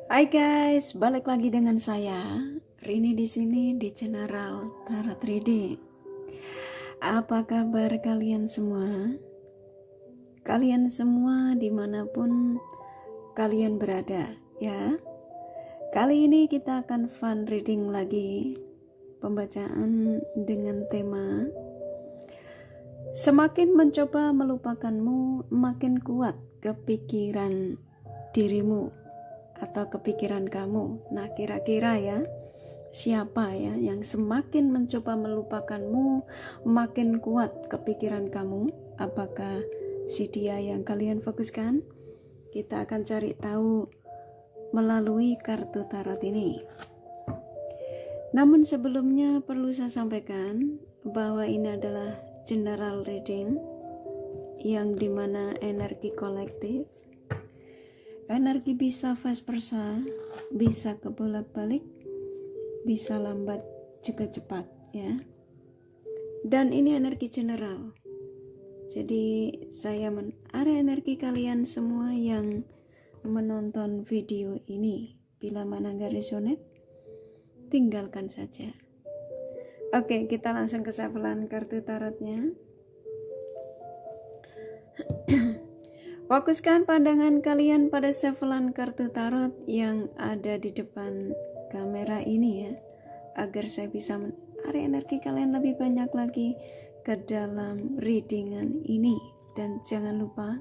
Hai guys, balik lagi dengan saya Rini di sini di General Tarot Reading. Apa kabar kalian semua? Kalian semua dimanapun kalian berada ya. Kali ini kita akan fun reading lagi, pembacaan dengan tema semakin mencoba melupakanmu, makin kuat kepikiran dirimu atau kepikiran kamu. Nah, kira-kira ya, siapa ya yang semakin mencoba melupakanmu, makin kuat kepikiran kamu? Apakah si dia yang kalian fokuskan? Kita akan cari tahu melalui kartu tarot ini. Namun sebelumnya perlu saya sampaikan bahwa ini adalah general reading yang dimana energi kolektif. Energi bisa vice versa, bisa kebolak-balik, bisa lambat juga cepat ya. Dan ini energi general. Jadi saya ada energi kalian semua yang menonton video ini. Bila mana nggak resonate, tinggalkan saja. Oke, kita langsung ke shufflean kartu tarotnya. Fokuskan pandangan kalian pada shufflean kartu tarot yang ada di depan kamera ini ya, agar saya bisa menarik energi kalian lebih banyak lagi ke dalam readingan ini. Dan jangan lupa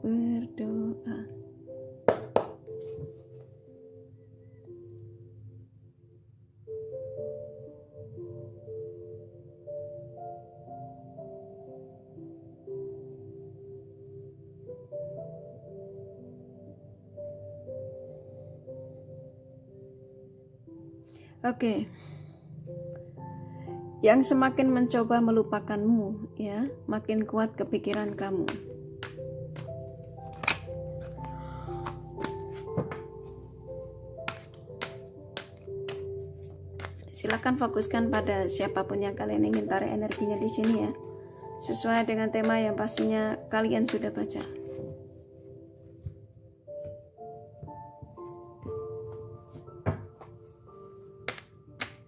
berdoa. Oke. Yang semakin mencoba melupakanmu ya, makin kuat kepikiran kamu. Silakan fokuskan pada siapapun yang kalian ingin tarik energinya di sini ya. Sesuai dengan tema yang pastinya kalian sudah baca.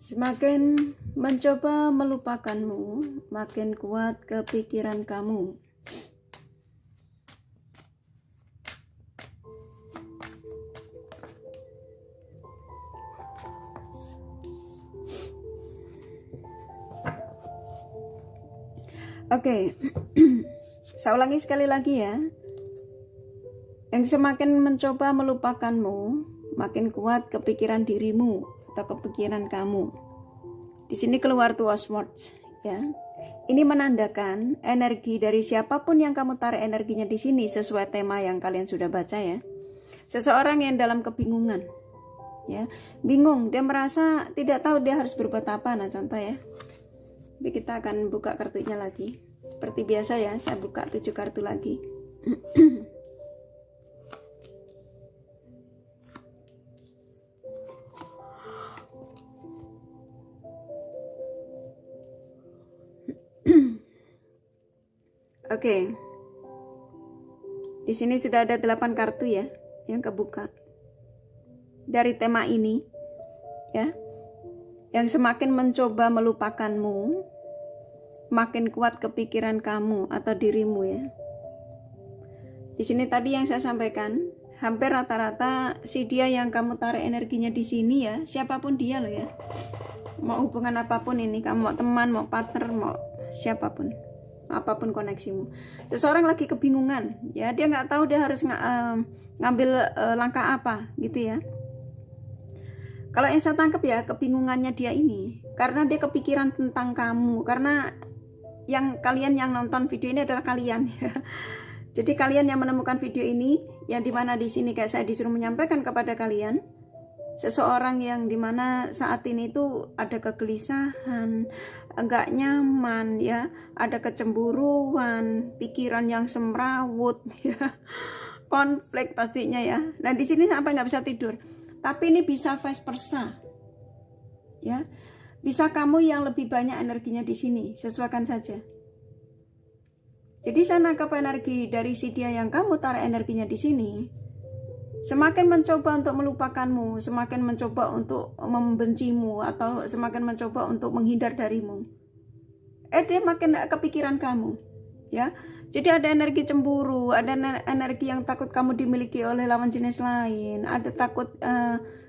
Semakin mencoba melupakanmu, makin kuat kepikiran kamu. Oke, saya ulangi sekali lagi ya. Yang semakin mencoba melupakanmu, makin kuat kepikiran dirimu atau kepikiran kamu. Di sini keluar tuh Swords ya. Ini menandakan energi dari siapapun yang kamu tarik energinya di sini sesuai tema yang kalian sudah baca ya. Seseorang yang dalam kebingungan ya, bingung, dia merasa tidak tahu dia harus berbuat apa. Nah, contoh ya. Jadi kita akan buka kartunya lagi. Seperti biasa ya, saya buka 7 kartu lagi. Oke. Di sini sudah ada 8 kartu ya yang kebuka. Dari tema ini ya. Yang semakin mencoba melupakanmu, makin kuat kepikiran kamu atau dirimu ya. Di sini tadi yang saya sampaikan, hampir rata-rata si dia yang kamu tarik energinya di sini ya, siapapun dia loh ya. Mau hubungan apapun ini, kamu mau teman, mau partner, mau siapapun, apapun koneksimu. Seseorang lagi kebingungan ya, dia nggak tahu dia harus ngambil langkah apa gitu ya. Kalau yang saya tangkap ya, kebingungannya dia ini karena dia kepikiran tentang kamu, karena yang kalian yang nonton video ini adalah kalian ya. Jadi kalian yang menemukan video ini, yang dimana di sini kayak saya disuruh menyampaikan kepada kalian, seseorang yang dimana saat ini itu ada kegelisahan, enggak nyaman ya, ada kecemburuan, pikiran yang semrawut ya, konflik pastinya ya. Nah di sini sampai nggak bisa tidur. Tapi ini bisa vice versa ya, bisa kamu yang lebih banyak energinya di sini, sesuaikan saja. Jadi saya nangkap energi dari si dia yang kamu tarik energinya di sini, semakin mencoba untuk melupakanmu, semakin mencoba untuk membencimu, atau semakin mencoba untuk menghindar darimu, dia makin kepikiran kamu, ya. Jadi ada energi cemburu, ada energi yang takut kamu dimiliki oleh lawan jenis lain, ada takut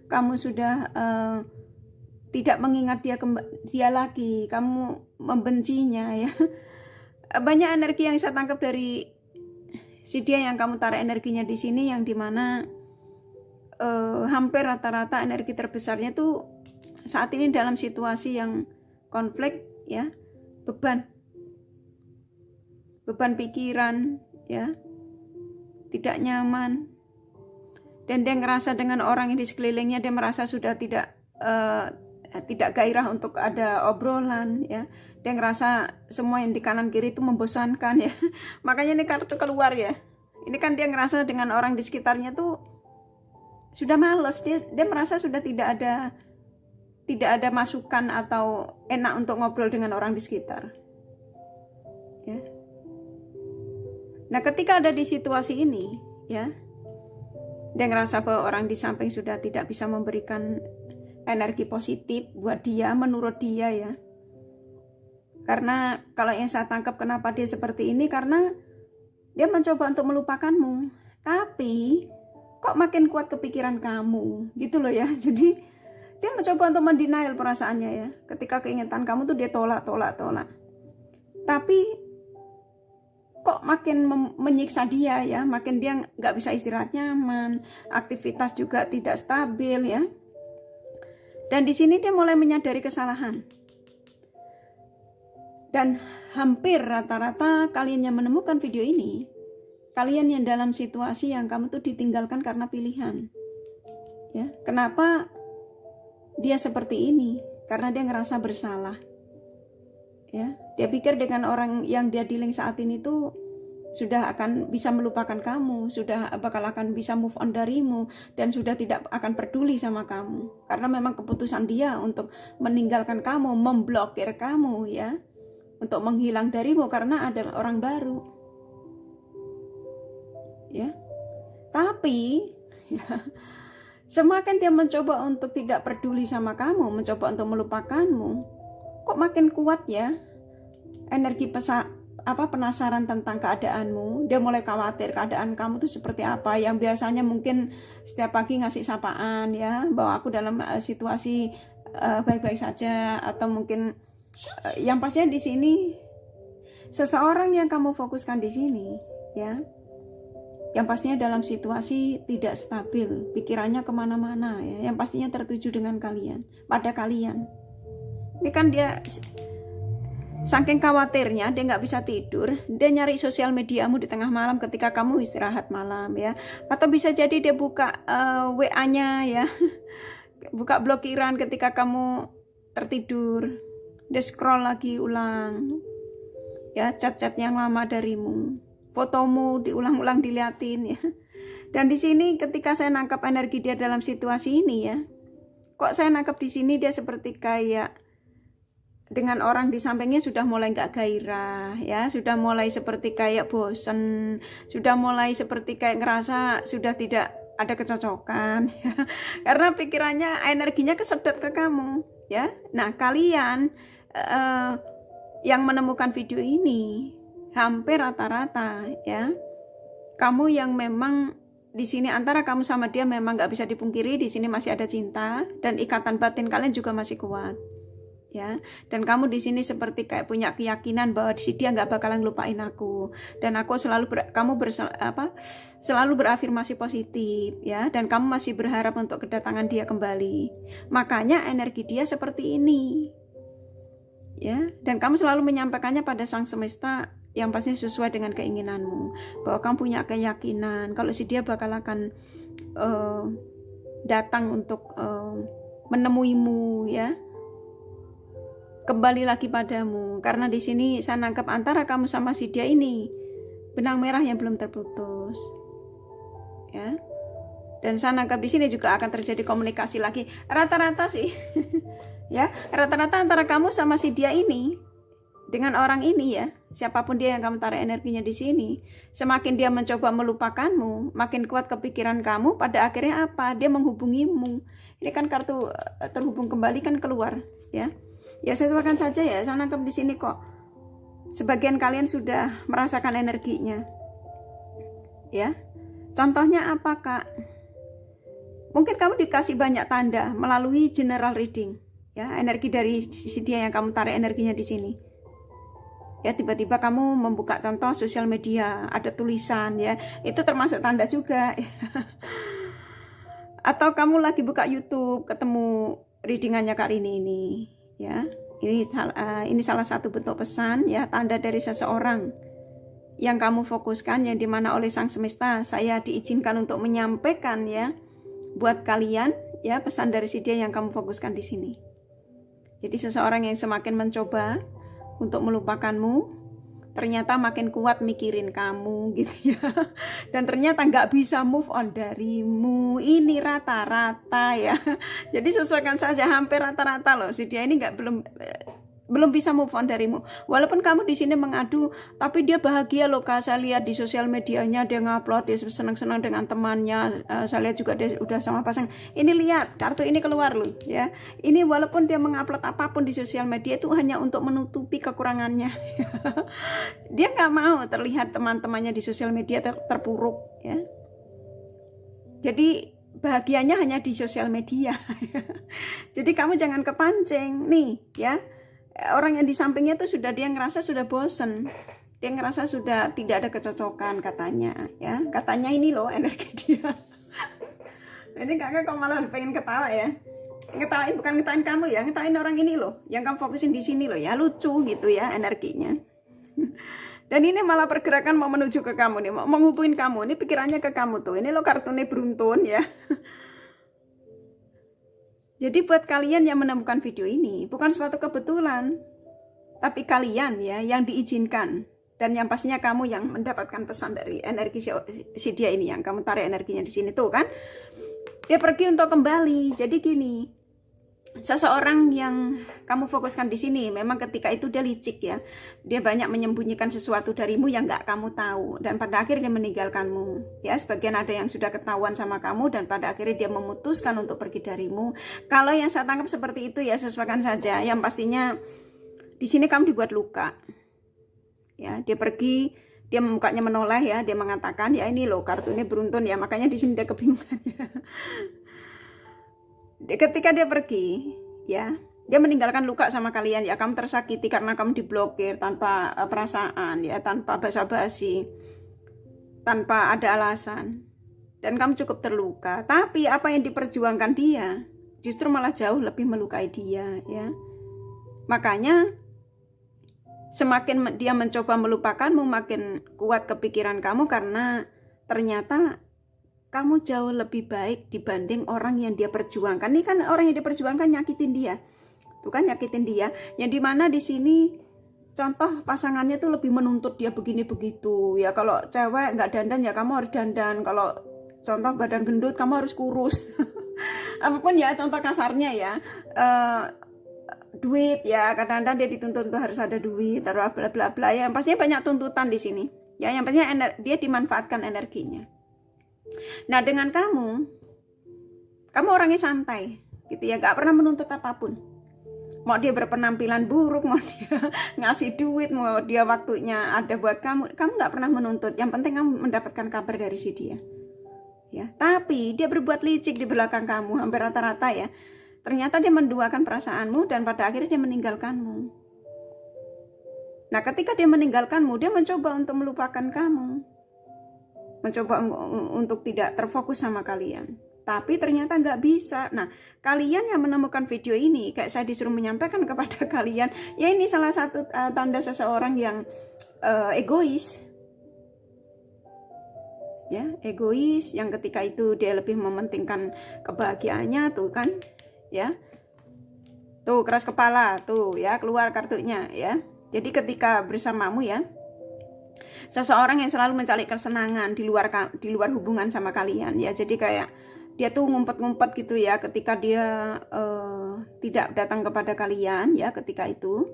kamu sudah tidak mengingat dia lagi, kamu membencinya, ya. Banyak energi yang saya tangkap dari si dia yang kamu tarik energinya di sini, yang dimana hampir rata-rata energi terbesarnya tuh saat ini dalam situasi yang konflik, ya, beban pikiran, ya, tidak nyaman, dan dia ngerasa dengan orang yang di sekelilingnya dia merasa sudah tidak gairah untuk ada obrolan, ya. Dia ngerasa semua yang di kanan kiri itu membosankan, ya. Makanya ini kartu keluar, ya. Ini kan dia ngerasa dengan orang di sekitarnya tuh sudah males, dia merasa sudah tidak ada masukan atau enak untuk ngobrol dengan orang di sekitar, ya. Nah, ketika ada di situasi ini, ya, dia ngerasa bahwa orang di samping sudah tidak bisa memberikan energi positif buat dia, menurut dia, ya. Karena kalau yang saya tangkap kenapa dia seperti ini, karena dia mencoba untuk melupakanmu, tapi kok makin kuat kepikiran kamu, gitu loh, ya. Jadi dia mencoba untuk mendenial perasaannya, ya. Ketika keinginan kamu tuh dia tolak. Tapi kok makin menyiksa dia, ya. Makin dia nggak bisa istirahat nyaman, aktivitas juga tidak stabil, ya. Dan di sini dia mulai menyadari kesalahan. Dan hampir rata-rata kalian yang menemukan video ini, kalian yang dalam situasi yang kamu tuh ditinggalkan karena pilihan, ya. Kenapa dia seperti ini? Karena dia ngerasa bersalah, ya. Dia pikir dengan orang yang dia dealing saat ini tuh sudah akan bisa melupakan kamu, sudah bakal akan bisa move on darimu, dan sudah tidak akan peduli sama kamu. Karena memang keputusan dia untuk meninggalkan kamu, memblokir kamu, ya, untuk menghilang darimu karena ada orang baru, ya. Tapi ya, semakin dia mencoba untuk tidak peduli sama kamu, mencoba untuk melupakanmu, kok makin kuat, ya, energi penasaran tentang keadaanmu. Dia mulai khawatir keadaan kamu tuh seperti apa, yang biasanya mungkin setiap pagi ngasih sapaan, ya, bahwa aku dalam situasi baik-baik saja, atau mungkin yang pastinya di sini seseorang yang kamu fokuskan di sini, ya, yang pastinya dalam situasi tidak stabil, pikirannya kemana-mana, ya, yang pastinya tertuju dengan kalian, pada kalian. Ini kan dia saking khawatirnya dia nggak bisa tidur, dia nyari sosial mediamu di tengah malam ketika kamu istirahat malam, ya. Atau bisa jadi dia buka WA-nya, ya, buka blokiran ketika kamu tertidur. Dia scroll lagi ulang, ya, chat-chat yang lama darimu, fotomu diulang-ulang diliatin, ya. Dan di sini ketika saya nangkap energi dia dalam situasi ini, ya, kok saya nangkap di sini dia seperti kayak dengan orang di sampingnya sudah mulai nggak gairah, ya, sudah mulai seperti kayak bosen, sudah mulai seperti kayak ngerasa sudah tidak ada kecocokan, ya. Karena pikirannya, energinya kesedot ke kamu, ya. Nah, kalian yang menemukan video ini hampir rata-rata, ya, kamu yang memang di sini antara kamu sama dia memang nggak bisa dipungkiri, di sini masih ada cinta dan ikatan batin kalian juga masih kuat, ya. Dan kamu di sini seperti kayak punya keyakinan bahwa si dia nggak bakalan lupain aku, dan aku selalu selalu berafirmasi positif, ya, dan kamu masih berharap untuk kedatangan dia kembali. Makanya energi dia seperti ini, ya, dan kamu selalu menyampaikannya pada sang semesta yang pasti sesuai dengan keinginanmu, bahwa kamu punya keyakinan kalau si dia bakal akan datang untuk menemuimu, ya, kembali lagi padamu. Karena di sini saya nangkap antara kamu sama si dia ini benang merah yang belum terputus, ya. Dan saya nangkap di sini juga akan terjadi komunikasi lagi rata-rata sih. Ya, rata-rata antara kamu sama si dia ini dengan orang ini, ya, siapapun dia yang kamu tarik energinya di sini, semakin dia mencoba melupakanmu, makin kuat kepikiran kamu, pada akhirnya apa? Dia menghubungimu. Ini kan kartu terhubung kembali kan keluar, ya. Ya sesuaikan saja ya, saya nangkep di sini kok. Sebagian kalian sudah merasakan energinya. Ya. Contohnya apa, Kak? Mungkin kamu dikasih banyak tanda melalui general reading, ya, energi dari si dia yang kamu tarik energinya di sini. Ya, tiba-tiba kamu membuka contoh sosial media, ada tulisan, ya, itu termasuk tanda juga. Atau kamu lagi buka YouTube, ketemu readingannya Kak Rini ini, ya, ini salah satu bentuk pesan, ya, tanda dari seseorang yang kamu fokuskan, yang dimana oleh Sang Semesta saya diizinkan untuk menyampaikan, ya, buat kalian, ya, pesan dari si dia yang kamu fokuskan di sini. Jadi seseorang yang semakin mencoba untuk melupakanmu, ternyata makin kuat mikirin kamu gitu ya. Dan ternyata nggak bisa move on darimu. Ini rata-rata ya. Jadi sesuaikan saja, hampir rata-rata loh. Si dia ini belum bisa move on darimu. Walaupun kamu di sini mengadu, tapi dia bahagia loh Kak. Saya lihat di sosial medianya dia ngupload, dia senang-senang dengan temannya. Saya lihat juga dia udah sama pasang. Ini lihat, kartu ini keluar loh ya. Ini walaupun dia mengupload apapun di sosial media itu hanya untuk menutupi kekurangannya. Dia nggak mau terlihat teman-temannya di sosial media terpuruk ya. Jadi bahagianya hanya di sosial media. Jadi kamu jangan kepancing nih ya. Orang yang di sampingnya tuh sudah dia ngerasa sudah bosen, dia ngerasa sudah tidak ada kecocokan katanya, ya, katanya ini loh energi dia. Ini kakak kok malah pengen ketawa ya, ngetawain bukan ngetawain kamu ya, ngetawain orang ini loh, yang kamu fokusin di sini loh ya, lucu gitu ya energinya. Dan ini malah pergerakan mau menuju ke kamu nih, mau menghubungin kamu, ini pikirannya ke kamu tuh, ini lo kartunya beruntun ya. Jadi buat kalian yang menemukan video ini, bukan suatu kebetulan, tapi kalian ya yang diizinkan. Dan yang pastinya kamu yang mendapatkan pesan dari energi si dia ini, yang kamu tarik energinya di sini tuh kan. Dia pergi untuk kembali. Jadi gini, seseorang yang kamu fokuskan di sini, memang ketika itu dia licik ya. Dia banyak menyembunyikan sesuatu darimu yang gak kamu tahu. Dan pada akhirnya dia meninggalkanmu. Ya, sebagian ada yang sudah ketahuan sama kamu dan pada akhirnya dia memutuskan untuk pergi darimu. Kalau yang saya tangkap seperti itu ya sesuaikan saja. Yang pastinya di sini kamu dibuat luka. Ya, dia pergi, dia mukanya menoleh ya, dia mengatakan ya ini loh kartu ini beruntun ya. Makanya di sini dia kebingungan ya. Ketika dia pergi, ya, dia meninggalkan luka sama kalian, ya, kamu tersakiti karena kamu diblokir tanpa perasaan, ya, tanpa basa-basi, tanpa ada alasan, dan kamu cukup terluka. Tapi apa yang diperjuangkan dia, justru malah jauh lebih melukai dia, ya. Makanya semakin dia mencoba melupakanmu, makin kuat kepikiran kamu karena ternyata kamu jauh lebih baik dibanding orang yang dia perjuangkan. Ini kan orang yang dia perjuangkan nyakitin dia, bukan nyakitin dia. Yang dimana di sini contoh pasangannya tuh lebih menuntut dia begini begitu. Ya kalau cewek nggak dandan ya kamu harus dandan. Kalau contoh badan gendut kamu harus kurus. Apapun ya contoh kasarnya ya. Duit ya kadang-kadang dia dituntut tuh harus ada duit, bla bla bla bla. Ya pastinya banyak tuntutan di sini. Ya yang pastinya dia dimanfaatkan energinya. Nah dengan kamu orangnya santai gitu ya, gak pernah menuntut apapun. Mau dia berpenampilan buruk, mau dia ngasih duit, mau dia waktunya ada buat kamu gak pernah menuntut. Yang penting kamu mendapatkan kabar dari si dia ya. Tapi dia berbuat licik di belakang kamu hampir rata-rata ya. Ternyata dia menduakan perasaanmu dan pada akhirnya dia meninggalkanmu. Nah ketika dia meninggalkanmu, dia mencoba untuk melupakan kamu, mencoba untuk tidak terfokus sama kalian. Tapi ternyata nggak bisa. Nah, kalian yang menemukan video ini, kayak saya disuruh menyampaikan kepada kalian, ya ini salah satu tanda seseorang yang egois. Ya, egois yang ketika itu dia lebih mementingkan kebahagiaannya tuh kan, ya. Tuh keras kepala, tuh ya keluar kartunya ya. Jadi ketika bersamamu ya, seseorang yang selalu mencari kesenangan di luar hubungan sama kalian ya. Jadi kayak dia tuh ngumpet-ngumpet gitu ya ketika dia tidak datang kepada kalian ya ketika itu.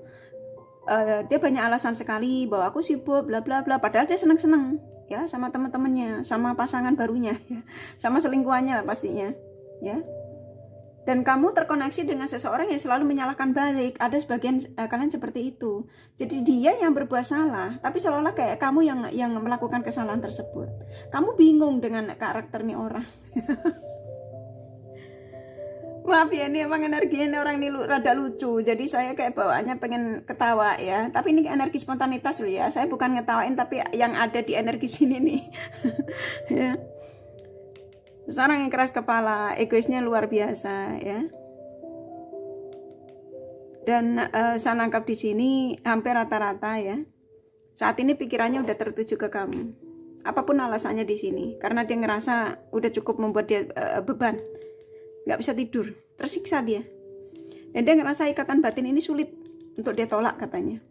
dia banyak alasan sekali bahwa aku sibuk bla bla bla, padahal dia seneng-seneng ya sama teman-temannya, sama pasangan barunya ya, sama selingkuhannya lah pastinya ya. Dan kamu terkoneksi dengan seseorang yang selalu menyalahkan balik. Ada sebagian kalian seperti itu. Jadi dia yang berbuat salah, tapi seolah-olah kayak kamu yang melakukan kesalahan tersebut. Kamu bingung dengan karakter nih orang. Maaf ya, ini emang energinya orang ini rada lucu. Jadi saya kayak bawaannya pengen ketawa ya. Tapi ini energi spontanitas loh ya. Saya bukan ngetawain, tapi yang ada di energi sini nih. Ya. Seorang yang keras kepala, egoisnya luar biasa ya. Dan saya nangkap di sini hampir rata-rata ya. Saat ini pikirannya udah tertuju ke kamu. Apapun alasannya di sini, karena dia ngerasa udah cukup membuat dia beban, nggak bisa tidur, tersiksa dia. Dan dia ngerasa ikatan batin ini sulit untuk dia tolak katanya.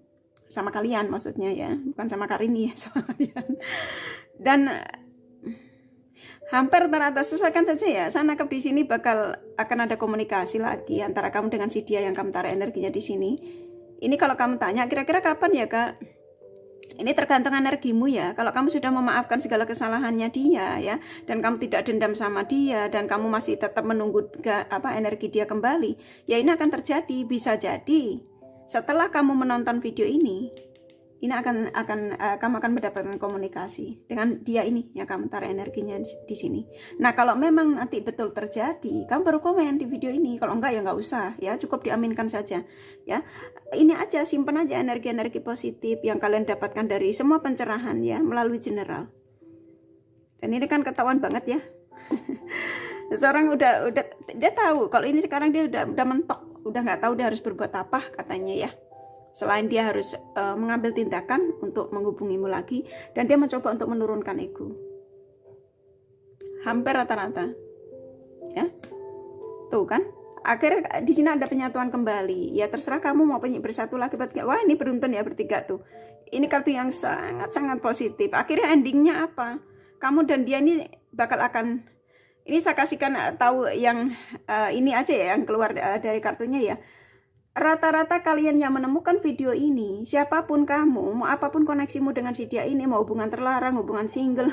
Sama kalian maksudnya ya, bukan sama Karini ya, sama kalian. Dan hampir rata-rata sesuaikan saja ya. Saya nangkep di sini akan ada komunikasi lagi antara kamu dengan si dia yang kamu tarik energinya di sini. Ini kalau kamu tanya kira-kira kapan ya kak? Ini tergantung energimu ya. Kalau kamu sudah memaafkan segala kesalahannya dia ya, dan kamu tidak dendam sama dia, dan kamu masih tetap menunggu energi dia kembali, ya ini akan terjadi. Bisa jadi setelah kamu menonton video ini kamu akan mendapatkan komunikasi dengan dia ini yang kamu taruh energinya di sini. Nah kalau memang nanti betul terjadi, kamu baru komen di video ini. Kalau enggak ya nggak usah ya, cukup diaminkan saja ya. Ini aja, simpan aja energi-energi positif yang kalian dapatkan dari semua pencerahan ya melalui general. Dan ini kan ketahuan banget ya. Seorang udah dia tahu kalau ini sekarang dia udah mentok, udah nggak tahu dia harus berbuat apa katanya ya. Selain dia harus mengambil tindakan untuk menghubungimu lagi, dan dia mencoba untuk menurunkan ego. Hampir rata-rata, ya, tuh kan. Akhirnya di sini ada penyatuan kembali. Ya terserah kamu mau bersatu lagi. Wah ini beruntun ya bertiga tuh. Ini kartu yang sangat-sangat positif. Akhirnya endingnya apa? Kamu dan dia ini bakal akan. Ini saya kasihkan tahu yang ini aja ya yang keluar dari kartunya ya. Rata-rata kalian yang menemukan video ini, siapapun kamu, mau apapun koneksimu dengan si dia ini, mau hubungan terlarang, hubungan single,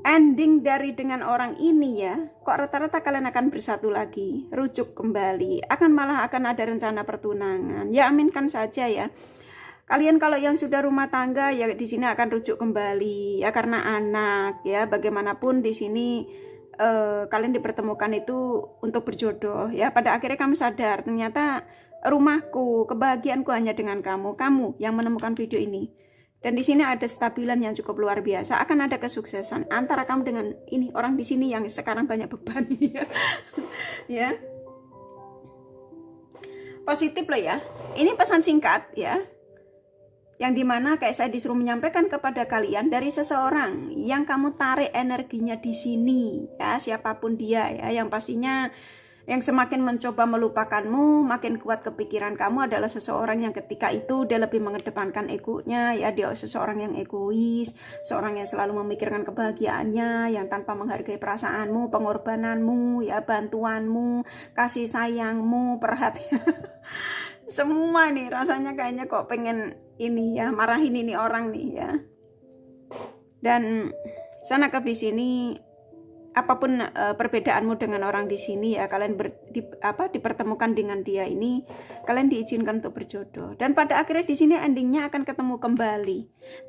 ending dari dengan orang ini ya, kok rata-rata kalian akan bersatu lagi, rujuk kembali, malah akan ada rencana pertunangan. Ya aminkan saja ya. Kalian kalau yang sudah rumah tangga ya di sini akan rujuk kembali ya karena anak ya. Bagaimanapun di sini kalian dipertemukan itu untuk berjodoh ya. Pada akhirnya kamu sadar ternyata rumahku, kebahagiaanku hanya dengan kamu yang menemukan video ini. Dan di sini ada stabilan yang cukup luar biasa. Akan ada kesuksesan antara kamu dengan ini orang di sini yang sekarang banyak beban ya. Ya. Positif loh ya. Ini pesan singkat ya. Yang dimana kayak saya disuruh menyampaikan kepada kalian dari seseorang yang kamu tarik energinya di sini ya, siapapun dia ya, yang pastinya yang semakin mencoba melupakanmu, makin kuat kepikiran kamu adalah seseorang yang ketika itu dia lebih mengedepankan egonya ya, dia seseorang yang egois, seorang yang selalu memikirkan kebahagiaannya, yang tanpa menghargai perasaanmu, pengorbananmu ya, bantuanmu, kasih sayangmu, perhatian. Semua nih rasanya kayaknya kok pengen ini ya, marahin ini orang nih ya. Dan saya nangkap di sini apapun perbedaanmu dengan orang di sini ya, kalian dipertemukan dengan dia ini, kalian diizinkan untuk berjodoh. Dan pada akhirnya di sini endingnya akan ketemu kembali.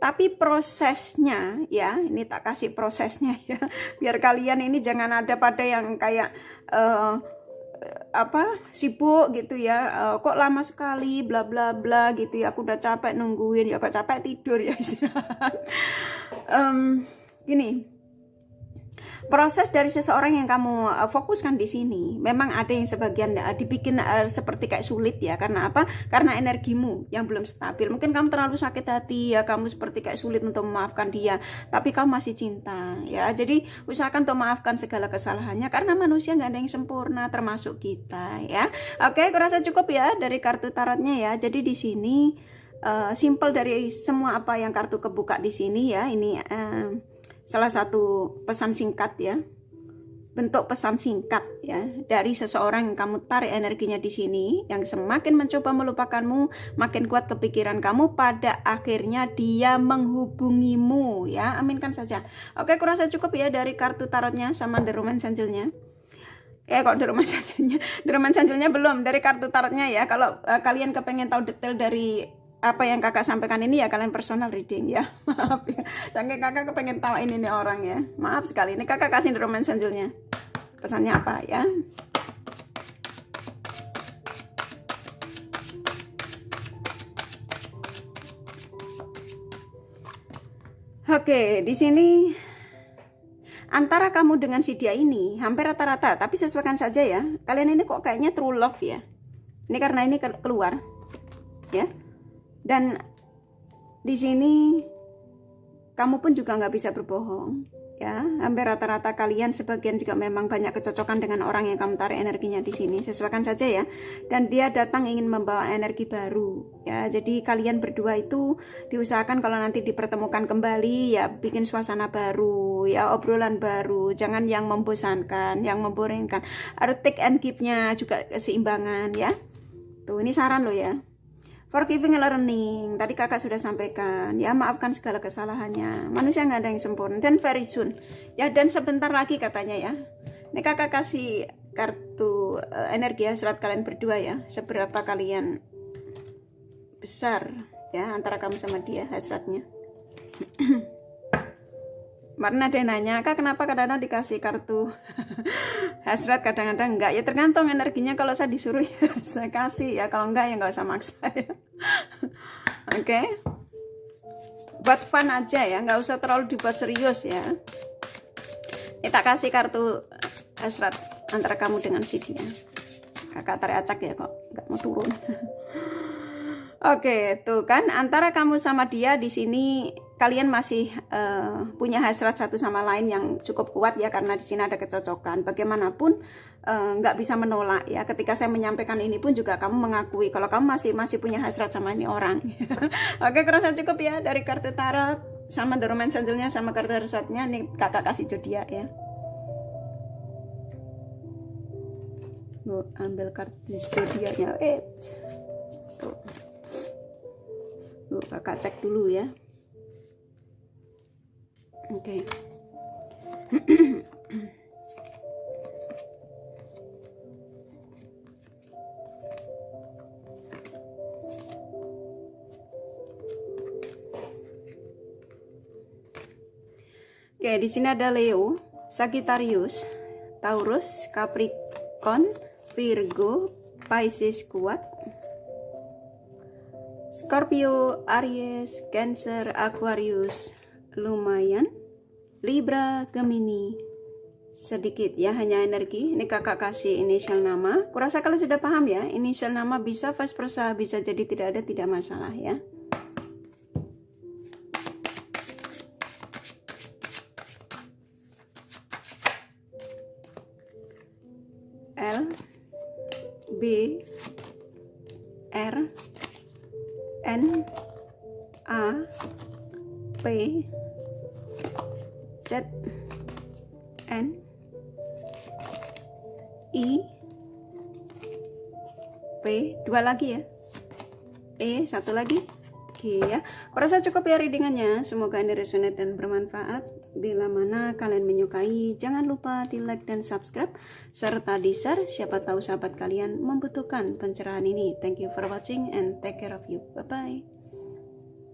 Tapi prosesnya ya, ini tak kasih prosesnya ya, biar kalian ini jangan ada pada yang kayak sibuk gitu ya, kok lama sekali bla bla bla gitu ya, aku udah capek nungguin ya, capek tidur ya istirahat. Gini, proses dari seseorang yang kamu fokuskan di sini memang ada yang sebagian dibikin seperti kayak sulit ya. Karena apa? Karena energimu yang belum stabil. Mungkin kamu terlalu sakit hati ya, kamu seperti kayak sulit untuk memaafkan dia, tapi kamu masih cinta ya. Jadi usahakan untuk memaafkan segala kesalahannya, karena manusia nggak ada yang sempurna termasuk kita ya. Oke, aku rasa cukup ya dari kartu tarotnya ya. Jadi di sini simple dari semua apa yang kartu kebuka di sini ya. Ini salah satu pesan singkat ya. bentuk pesan singkat ya dari seseorang yang kamu tarik energinya di sini, yang semakin mencoba melupakanmu, makin kuat kepikiran kamu, pada akhirnya dia menghubungimu ya. Aminkan saja. Oke, kurasa cukup ya dari kartu tarotnya sama The Romance Angel-nya. Kok The Romance Angel-nya? The Romance Angel-nya belum, dari kartu tarotnya ya. Kalau kalian kepengen tahu detail dari apa yang kakak sampaikan ini ya, kalian personal reading ya. Maaf ya, jangan kakak kepengen tahu ini nih orang ya, maaf sekali. Ini kakak kasih The Romance Angel-nya, pesannya apa ya. Oke, di sini antara kamu dengan si dia ini hampir rata-rata, tapi sesuaikan saja ya. Kalian ini kok kayaknya true love ya. Ini karena ini keluar ya. Dan di sini kamu pun juga nggak bisa berbohong ya. Hampir rata-rata kalian, sebagian juga memang banyak kecocokan dengan orang yang kamu tarik energinya di sini. Sesuaikan saja ya. Dan dia datang ingin membawa energi baru ya. Jadi kalian berdua itu diusahakan kalau nanti dipertemukan kembali ya, bikin suasana baru ya, obrolan baru. Jangan yang membosankan, yang memboringkan. Harus take and give-nya juga keseimbangan ya. Tuh, ini saran lo ya. Forgiving and learning, tadi kakak sudah sampaikan ya, maafkan segala kesalahannya. Manusia nggak ada yang sempurna, dan very soon ya, dan sebentar lagi katanya ya. Ini kakak kasih kartu energi hasrat kalian berdua ya, seberapa kalian besar ya antara kamu sama dia hasratnya. Kemarin ada yang nanya, Kak kenapa kadang-kadang dikasih kartu hasrat, kadang-kadang enggak. Ya tergantung energinya, kalau saya disuruh ya saya kasih ya, kalau enggak ya nggak usah maksa ya. Oke. Buat fun aja ya, nggak usah terlalu dibuat serius ya. Ini tak kasih kartu hasrat antara kamu dengan si dia. Kakak tarik acak ya, kok nggak mau turun. Oke, tuh kan antara kamu sama dia di sini kalian masih punya hasrat satu sama lain yang cukup kuat ya, karena di sini ada kecocokan. Bagaimanapun nggak bisa menolak ya. Ketika saya menyampaikan ini pun juga kamu mengakui kalau kamu masih punya hasrat sama ini orang. Oke, kurasa cukup ya dari kartu tarot sama The Romance Angel-nya sama kartu hasratnya. Nih kakak kasih zodiak ya. Gue ambil kartu zodiaknya. Tuh. Kakak cek dulu ya. Oke. Oke, di sini ada Leo, Sagittarius, Taurus, Capricorn, Virgo, Pisces kuat, Scorpio, Aries, Cancer, Aquarius lumayan, Libra, Gemini sedikit ya, hanya energi. Ini kakak kasih inisial nama. Kurasa kalian sudah paham ya, inisial nama bisa vice versa, bisa jadi tidak ada, tidak masalah ya. L, B, R, N, A, P, Z, N, I, P, dua lagi ya, E, satu lagi. Oke ya, kurasa cukup ya readingannya. Semoga ini resonate dan bermanfaat. Bila mana kalian menyukai, jangan lupa di like dan subscribe serta di share, siapa tahu sahabat kalian membutuhkan pencerahan ini. Thank you for watching and take care of you. Bye bye.